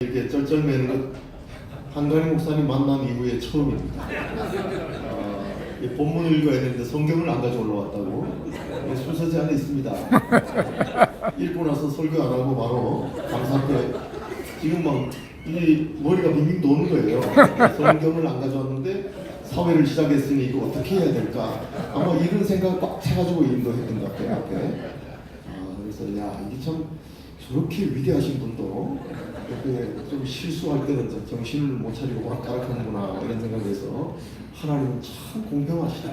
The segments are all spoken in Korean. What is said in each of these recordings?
이렇게 쩔쩔매는 것 한가리 목사님 만난 이후에 처음입니다. 본문을 읽어야 되는데 성경을 안 가져 올라왔다고. 순서 제한에 있습니다. 읽고 나서 설교 안 하고 바로 감사께 지금 막 이 머리가 빙빙 도는 거예요. 성경을 안 가져왔는데 사회를 시작했으니 이거 어떻게 해야 될까? 아마 이런 생각 딱 해가지고 인도했던 것 같아요. 앞에. 그래서 야 이게 참 저렇게 위대하신 분도 이렇게 좀 실수할 때는 정신을 못 차리고 오락가락하는구나 이런 생각에서 하나님은 참 공평하시다.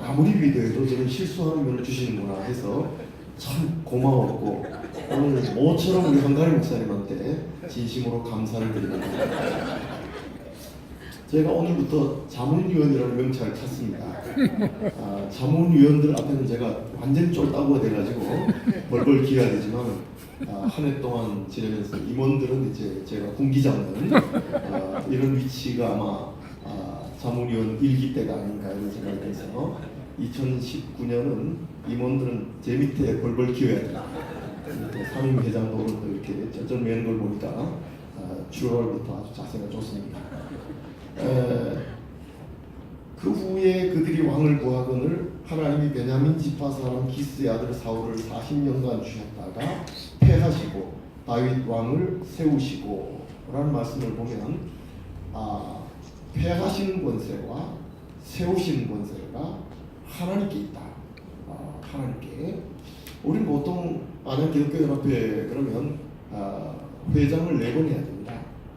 아무리 위대해도 저는 실수하는 면을 주시는구나 해서 참 고마웠고 오늘 모처럼 우리 한가리 목사님한테 진심으로 감사를 드립니다. 제가 오늘부터 자문위원이라는 명찰을 찾습니다. 자문위원들 앞에는 제가 완전 쫄따구가 돼가지고 벌벌 기어야 되지만 한 해 동안 지내면서 임원들은 이제 제가 군기장은 이런 위치가 아마 자문위원 1기 때가 아닌가 이런 생각이 들어서 2019년은 임원들은 제 밑에 벌벌 기어야 된다. 상임회장도 오늘 이렇게 쩔쩔매는 걸 보니까 7월부터 아주 자세가 좋습니다. 그 후에 그들이 왕을 구하거늘 하나님이 베냐민 지파 사람 기스의 아들 사울을 40년간 주셨다가 패하시고 다윗 왕을 세우시고 라는 말씀을 보면 패하시는 권세와 세우시는 권세가 하나님께 있다. 하나님께. 우리는 보통 안양기독교연합회 그러면 회장을 4번 해야 됩니다.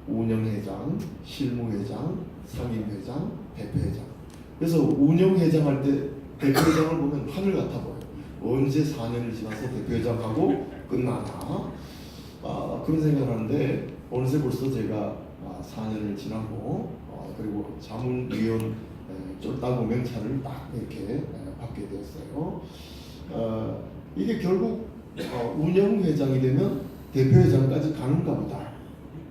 운영회장, 실무회장, 상임회장, 대표회장. 그래서 운영회장 할 때 대표회장을 보면 하늘 같아 보여요. 언제 4년을 지나서 대표회장하고 끝나나 그런 생각을 하는데 어느새 벌써 제가 4년을 지나고 그리고 자문위원 쫄따구 명찰을 딱 이렇게 받게 되었어요. 이게 결국 운영회장이 되면 대표회장까지 가는가 보다.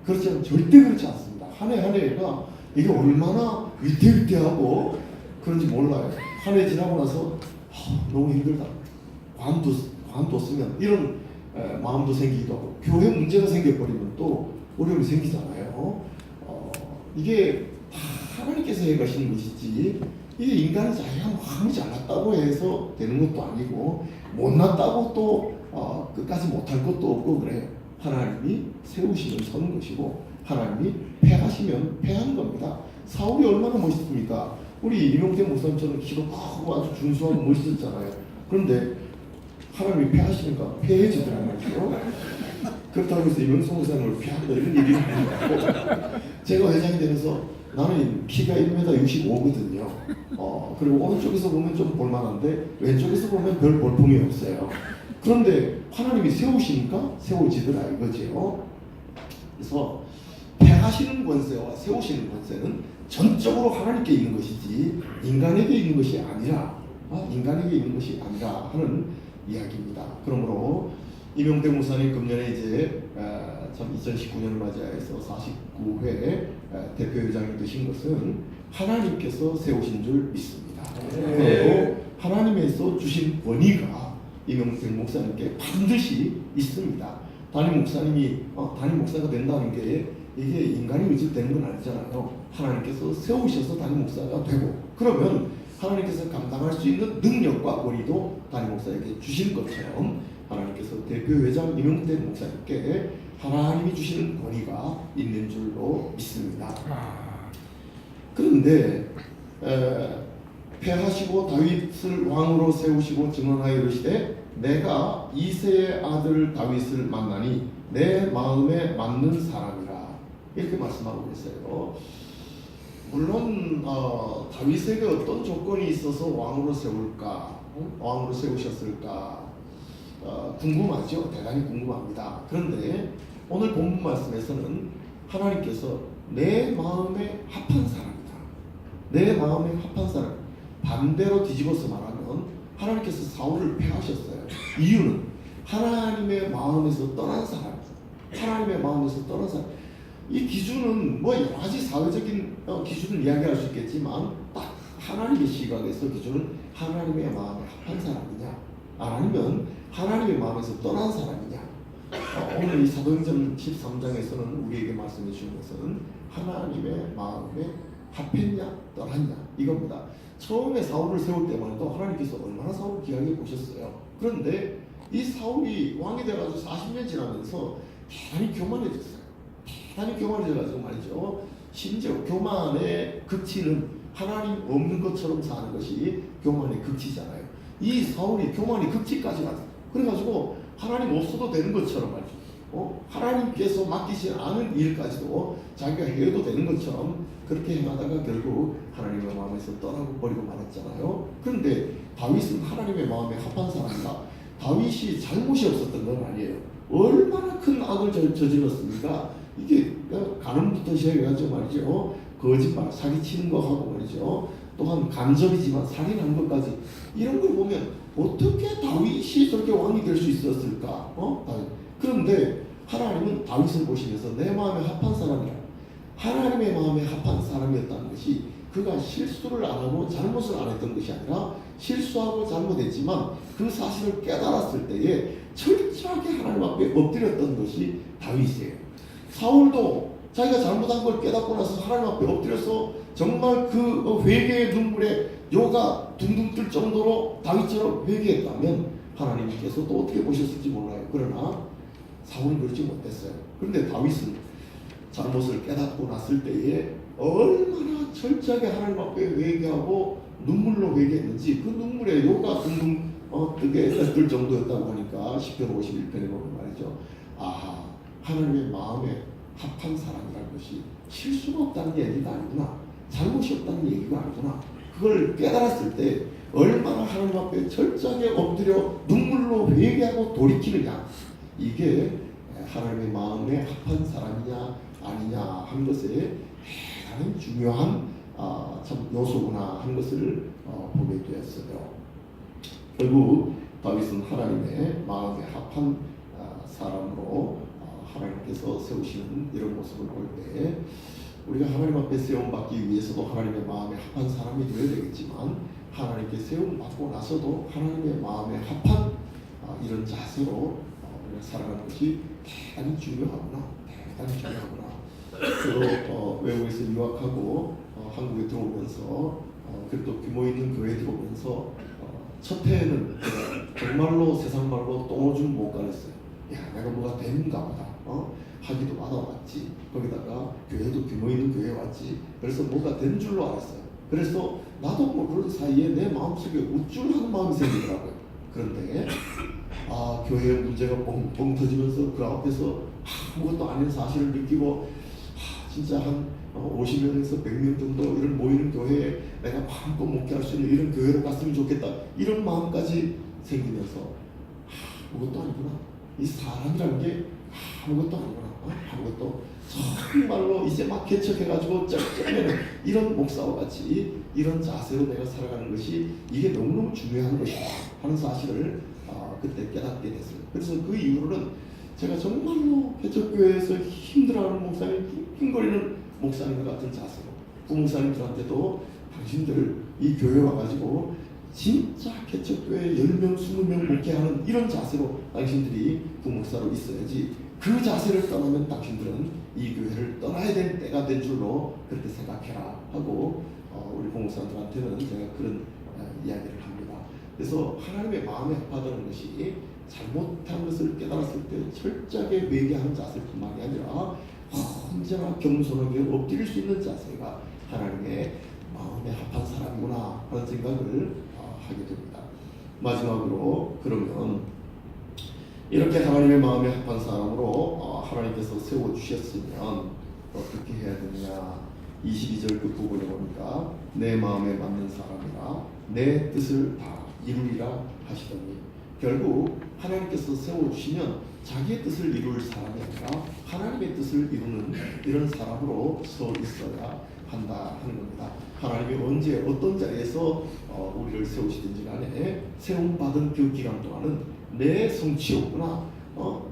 그렇지만 절대 그렇지 않습니다. 한 해 한 해가 이게 얼마나 위태위태하고 그런지 몰라요. 한 해 지나고 나서 너무 힘들다. 관도 쓰면 이런 마음도 생기기도 하고 교회 문제가 생겨버리면 또 어려움이 생기잖아요. 이게 다 하나님께서 해가시는 것이지 이게 인간이 자기가 마음이 잘났다고 해서 되는 것도 아니고 못났다고 또 끝까지 못할 것도 없고 그래요. 하나님이 세우시면 서는 것이고 하나님이 패하시면 패하는 겁니다. 사울이 얼마나 멋있습니까? 우리 이명태 목사님처럼 키도 크고 아주 준수하고 멋있었잖아요. 그런데 하나님이 패하시니까 패해지더란 말이죠. 그렇다고 해서 이명수 목사님을 패한다 이런 얘기를 하는 제가 회장이 되면서 나는 키가 1m 65거든요. 그리고 오른쪽에서 보면 좀 볼만한데 왼쪽에서 보면 별 볼품이 없어요. 그런데 하나님이 세우시니까 세워지더라 이거죠. 그래서 패하시는 권세와 세우시는 권세는 전적으로 하나님께 있는 것이지 인간에게 있는 것이 아니라 하는 이야기입니다. 그러므로 이명대 목사님 금년에 이제 참 2019년을 맞이해서 49회 대표회장이 되신 것은 하나님께서 세우신 줄 믿습니다. 그리고 하나님에서 주신 권위가 이명택 목사님께 반드시 있습니다. 담임 목사님이 담임 목사가 된다는 게 이게 인간이 의지되는 건 아니잖아요. 하나님께서 세우셔서 담임 목사가 되고 그러면 하나님께서 감당할 수 있는 능력과 권위도 담임 목사에게 주신 것처럼 하나님께서 대표회장 이명택 목사님께 하나님이 주시는 권위가 있는 줄로 믿습니다. 그런데 패하시고 다윗을 왕으로 세우시고 증언하여 이르시되 내가 이새의 아들 다윗을 만나니 내 마음에 맞는 사람이라 이렇게 말씀하고 있어요. 물론 다윗에게 어떤 조건이 있어서 왕으로 세울까, 왕으로 세우셨을까 궁금하죠. 대단히 궁금합니다. 그런데 오늘 본문 말씀에서는 하나님께서 내 마음에 합한 사람이다. 내 마음에 합한 사람. 반대로 뒤집어서 말하면 하나님께서 사울을 패하셨어요. 이유는 하나님의 마음에서 떠난 사람. 하나님의 마음에서 떠난 사람. 이 기준은 뭐 여러 가지 사회적인 기준을 이야기할 수 있겠지만 딱 하나님의 시각에서 기준은 하나님의 마음에 합한 사람이냐 아니면 하나님의 마음에서 떠난 사람이냐 오늘 이 사도행전 13장에서는 우리에게 말씀해 주는 것은 하나님의 마음에 합했냐 떠났냐 이겁니다. 처음에 사울을 세울 때만 해도 하나님께서 얼마나 사울을 귀하게 보셨어요. 그런데 이 사울이 왕이 돼가지고 40년 지나면서 대단히 교만해졌어요. 대단히 교만해져가지고 말이죠. 심지어 교만의 극치는 하나님 없는 것처럼 사는 것이 교만의 극치잖아요. 이 사울이 교만의 극치까지 갔어요. 그래가지고 하나님 없어도 되는 것처럼 말이죠. 하나님께서 맡기지 않은 일까지도 자기가 해도 되는 것처럼 그렇게 행하다가 결국 하나님의 마음에서 떠나고 버리고 말았잖아요. 그런데 다윗은 하나님의 마음에 합한 사람이다. 다윗이 잘못이 없었던 건 아니에요. 얼마나 큰 악을 저질렀습니까? 이게 간음부터 시작해가지고 말이죠. 거짓말, 사기치는 거 하고 말이죠. 또한 간접이지만 살인한 것까지 이런 걸 보면 어떻게 다윗이 저렇게 왕이 될 수 있었을까? 그런데 하나님은 다윗을 보시면서 내 마음에 합한 사람이라, 하나님의 마음에 합한 사람이었다는 것이 그가 실수를 안 하고 잘못을 안 했던 것이 아니라 실수하고 잘못했지만 그 사실을 깨달았을 때에 철저하게 하나님 앞에 엎드렸던 것이 다윗이에요. 사울도 자기가 잘못한 걸 깨닫고 나서 하나님 앞에 엎드려서 정말 그 회개의 눈물에 요가 둥둥 뜰 정도로 다윗처럼 회개했다면 하나님께서 또 어떻게 보셨을지 몰라요. 그러나 사울은 그렇지 못했어요. 그런데 다윗은 잘못을 깨닫고 났을 때에 얼마나 철저하게 하나님 앞에 회개하고 눈물로 회개했는지 그 눈물에 요가 둥둥 뜨게 뜰 정도였다고 하니까 시편 51편에 보면 말이죠. 아, 하나님의 마음에 합한 사람이라는 것이 실수가 없다는 얘기가 아니구나, 잘못이 없다는 얘기가 아니구나. 그걸 깨달았을 때 얼마나 하나님 앞에 철저하게 엎드려 눈물로 회개하고 돌이키느냐, 이게 하나님의 마음에 합한 사람이냐 아니냐 한 것에 대단히 중요한 참 요소구나 하는 것을 보게 되었어요. 결국 다윗은 하나님의 마음에 합한 사람으로 하나님께서 세우시는 이런 모습을 볼 때 우리가 하나님 앞에 세움받기 위해서도 하나님의 마음에 합한 사람이 되어야 되겠지만 하나님께 세움받고 나서도 하나님의 마음에 합한 이런 자세로 우리가 살아가는 것이 대단히 중요하구나. 대단히 중요하구나. 저도 외국에서 유학하고 한국에 들어오면서 그래도 규모 있는 교회에 들어오면서 첫 해에는 정말로 세상 말로 똥오줌 못 가렸어요. 야, 내가 뭐가 되는가 보다. 하기도 받아왔지. 거기다가 교회도 규모 있는 교회에 왔지. 그래서 뭐가 된 줄로 알았어요. 그래서 나도 뭐 그런 사이에 내 마음속에 우쭐한 마음이 생기더라고요. 그런데 교회에 문제가 뻥 터지면서 그 앞에서 아무것도 아닌 사실을 느끼고 진짜 한 50명에서 100명 정도 이런 모이는 교회에 내가 마음껏 목회할 수 있는 이런 교회로 갔으면 좋겠다, 이런 마음까지 생기면서 아무것도 아니구나, 이 사람이라는 게 아무것도 아니구나, 아무것도 정말로 이제 막 개척해가지고 쩔쩔매는 이런 목사와 같이 이런 자세로 내가 살아가는 것이 이게 너무너무 중요한 것이다 하는 사실을 그때 깨닫게 됐어요. 그래서 그 이후로는 제가 정말로 개척교회에서 힘들어하는 목사님, 낑거리는 목사님과 같은 자세로 부목사님들한테도 당신들 이 교회 와가지고 진짜 개척교회 10명, 20명 목회하는 이런 자세로 당신들이 부목사로 있어야지, 그 자세를 떠나면 당신들은 이 교회를 떠나야 될 때가 된 줄로 그렇게 생각해라 하고 우리 부목사님들한테는 제가 그런 이야기를 합니다. 그래서 하나님의 마음에 합하다는 것이 잘못한 것을 깨달았을 때 철저하게 회개하는 자세뿐만이 아니라 언제나 겸손하게 엎드릴 수 있는 자세가 하나님의 마음에 합한 사람이구나 하는 생각을 하게 됩니다. 마지막으로 그러면 이렇게 하나님의 마음에 합한 사람으로 하나님께서 세워주셨으면 어떻게 해야 되느냐. 22절 그 부분에 보니까 내 마음에 맞는 사람이라 내 뜻을 다 이루리라 하시더니, 결국 하나님께서 세워주시면 자기의 뜻을 이룰 사람이 아니라 하나님의 뜻을 이루는 이런 사람으로 서 있어야 한다 하는 겁니다. 하나님이 언제 어떤 자리에서 우리를 세우시든지 간에 세움받은 그 기간 동안은 내 성취욕구나,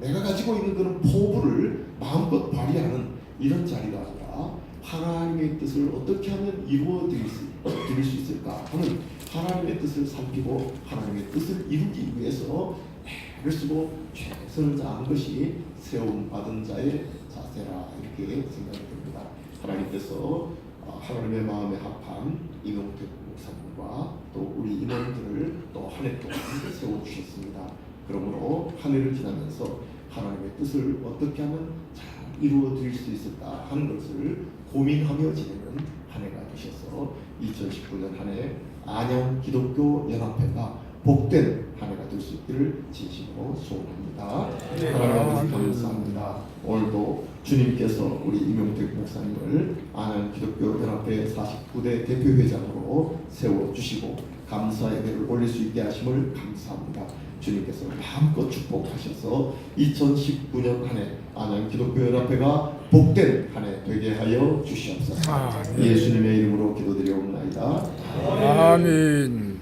내가 가지고 있는 그런 포부를 마음껏 발휘하는 이런 자리가 아니라 하나님의 뜻을 어떻게 하면 이루어 드릴 수 있을까 하는 하나님의 뜻을 살피고 하나님의 뜻을 이루기 위해서 애를 쓰고 최선을 다하는 것이 세움 받은 자의 자세라 이렇게 생각이 됩니다. 하나님께서 하나님의 마음에 합한 이명택 목사님과 또 우리 임원들을 또 한 해 동안 세워주셨습니다. 그러므로 한 해를 지나면서 하나님의 뜻을 어떻게 하면 잘 이루어 드릴 수 있을까 하는 것을 고민하며 지내는 한 해가 되셔서 2019년 한 해 안양 기독교 연합회가 복된 한 해가 될 수 있기를 진심으로 소원합니다. 하나님 감사합니다. 오늘도 주님께서 우리 이명택 목사님을 안양 기독교 연합회 49대 대표회장으로 세워주시고 감사의 배를 올릴 수 있게 하심을 감사합니다. 주님께서 마음껏 축복하셔서 2019년 한 해 안양 기독교 연합회가 복된 한 해 되게 하여 주시옵소서. 예수님의 이름으로 기도드리옵나이다. 아멘.